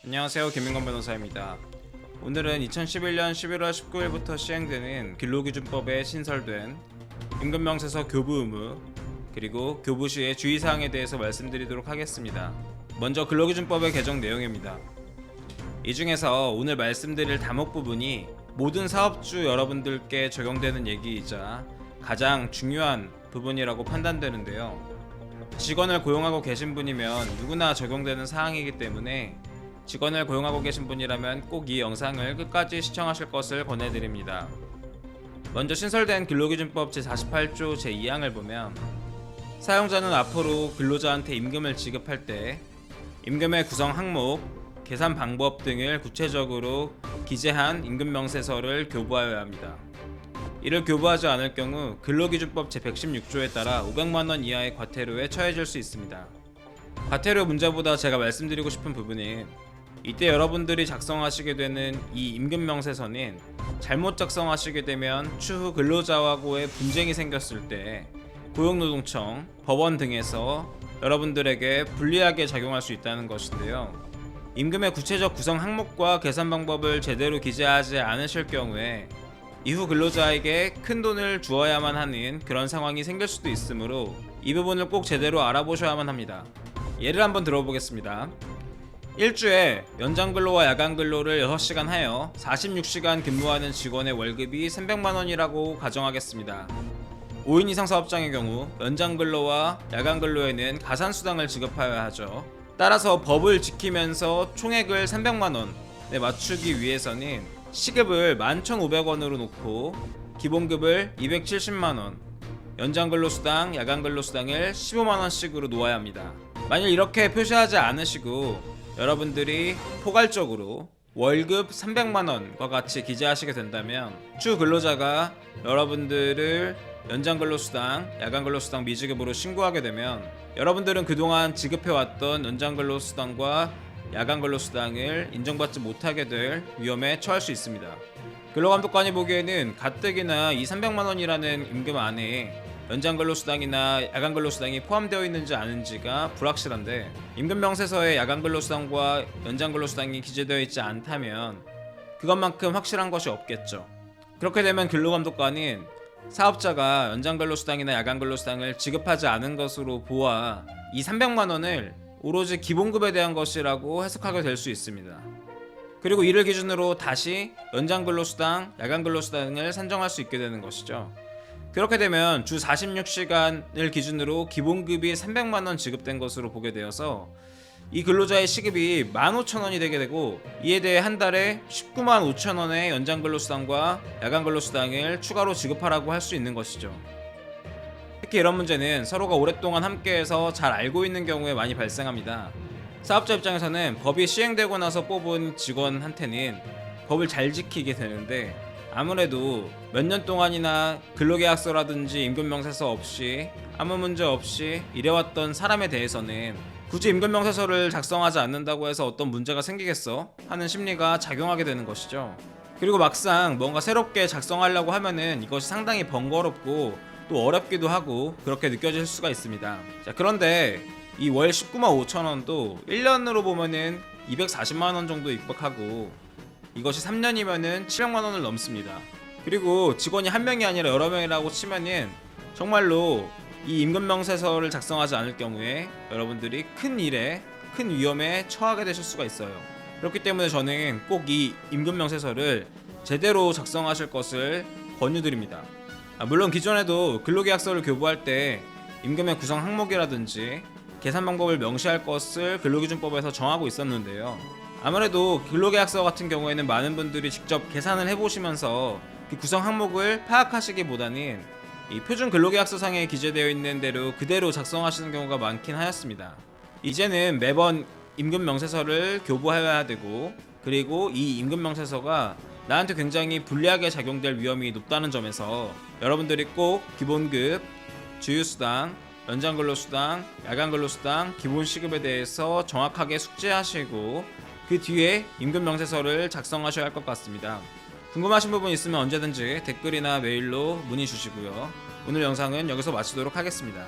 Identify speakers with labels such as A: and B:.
A: 안녕하세요, 김민건 변호사입니다. 오늘은 2011년 11월 19일부터 시행되는 근로기준법에 신설된 임금명세서 교부 의무 그리고 교부 시의 주의사항에 대해서 말씀드리도록 하겠습니다. 먼저 근로기준법의 개정 내용입니다. 이 중에서 오늘 말씀드릴 다목 부분이 모든 사업주 여러분들께 적용되는 얘기이자 가장 중요한 부분이라고 판단되는데요. 직원을 고용하고 계신 분이면 누구나 적용되는 사항이기 때문에 직원을 고용하고 계신 분이라면 꼭 이 영상을 끝까지 시청하실 것을 권해드립니다. 먼저 신설된 근로기준법 제48조 제2항을 보면 사용자는 앞으로 근로자한테 임금을 지급할 때 임금의 구성 항목, 계산 방법 등을 구체적으로 기재한 임금명세서를 교부하여야 합니다. 이를 교부하지 않을 경우 근로기준법 제116조에 따라 500만원 이하의 과태료에 처해질 수 있습니다. 과태료 문제보다 제가 말씀드리고 싶은 부분은 이때 여러분들이 작성하시게 되는 이 임금명세서는 잘못 작성하시게 되면 추후 근로자하고의 분쟁이 생겼을 때 고용노동청, 법원 등에서 여러분들에게 불리하게 작용할 수 있다는 것인데요. 임금의 구체적 구성 항목과 계산 방법을 제대로 기재하지 않으실 경우에 이후 근로자에게 큰 돈을 주어야만 하는 그런 상황이 생길 수도 있으므로 이 부분을 꼭 제대로 알아보셔야만 합니다. 예를 한번 들어보겠습니다. 일주에 연장근로와 야간근로를 6시간 하여 46시간 근무하는 직원의 월급이 300만원이라고 가정하겠습니다. 5인 이상 사업장의 경우 연장근로와 야간근로에는 가산수당을 지급하여야 하죠. 따라서 법을 지키면서 총액을 300만원에 맞추기 위해서는 시급을 11,500원으로 놓고 기본급을 270만원, 연장근로수당, 야간근로수당을 15만원씩으로 놓아야 합니다. 만일 이렇게 표시하지 않으시고 여러분들이 포괄적으로 월급 300만원과 같이 기재하시게 된다면 추 근로자가 여러분들을 연장근로수당, 야간근로수당 미지급으로 신고하게 되면 여러분들은 그동안 지급해왔던 연장근로수당과 야간근로수당을 인정받지 못하게 될 위험에 처할 수 있습니다. 근로감독관이 보기에는 가뜩이나 이 300만원이라는 임금 안에 연장근로수당이나 야간근로수당이 포함되어 있는지 아닌지가 불확실한데 임금명세서에 야간근로수당과 연장근로수당이 기재되어 있지 않다면 그것만큼 확실한 것이 없겠죠. 그렇게 되면 근로감독관은 사업자가 연장근로수당이나 야간근로수당을 지급하지 않은 것으로 보아 이 300만원을 오로지 기본급에 대한 것이라고 해석하게 될 수 있습니다. 그리고 이를 기준으로 다시 연장근로수당, 야간근로수당을 산정할 수 있게 되는 것이죠. 그렇게 되면 주 46시간을 기준으로 기본급이 300만원 지급된 것으로 보게 되어서 이 근로자의 시급이 15,000원이 되게 되고 이에 대해 한 달에 19만 5천원의 연장근로수당과 야간근로수당을 추가로 지급하라고 할 수 있는 것이죠. 특히 이런 문제는 서로가 오랫동안 함께해서 잘 알고 있는 경우에 많이 발생합니다. 사업자 입장에서는 법이 시행되고 나서 뽑은 직원한테는 법을 잘 지키게 되는데 아무래도 몇 년 동안이나 근로계약서라든지 임금명세서 없이 아무 문제 없이 일해왔던 사람에 대해서는 굳이 임금명세서를 작성하지 않는다고 해서 어떤 문제가 생기겠어? 하는 심리가 작용하게 되는 것이죠. 그리고 막상 뭔가 새롭게 작성하려고 하면은 이것이 상당히 번거롭고 또 어렵기도 하고 그렇게 느껴질 수가 있습니다. 자, 그런데 이 월 19만 5천원도 1년으로 보면은 240만원 정도 입박하고 이것이 3년이면은 700만원을 넘습니다. 그리고 직원이 한 명이 아니라 여러 명이라고 치면은 정말로 이 임금명세서를 작성하지 않을 경우에 여러분들이 큰 일에 큰 위험에 처하게 되실 수가 있어요. 그렇기 때문에 저는 꼭 이 임금명세서를 제대로 작성하실 것을 권유드립니다. 물론 기존에도 근로계약서를 교부할 때 임금의 구성 항목이라든지 계산 방법을 명시할 것을 근로기준법에서 정하고 있었는데요. 아무래도 근로계약서 같은 경우에는 많은 분들이 직접 계산을 해보시면서 그 구성 항목을 파악하시기보다는 이 표준 근로계약서상에 기재되어 있는 대로 그대로 작성하시는 경우가 많긴 하였습니다. 이제는 매번 임금명세서를 교부해야 되고 그리고 이 임금명세서가 나한테 굉장히 불리하게 작용될 위험이 높다는 점에서 여러분들이 꼭 기본급, 주휴수당, 연장근로수당, 야간근로수당, 기본시급에 대해서 정확하게 숙지하시고 그 뒤에 임금명세서를 작성하셔야 할 것 같습니다. 궁금하신 부분 있으면 언제든지 댓글이나 메일로 문의 주시고요. 오늘 영상은 여기서 마치도록 하겠습니다.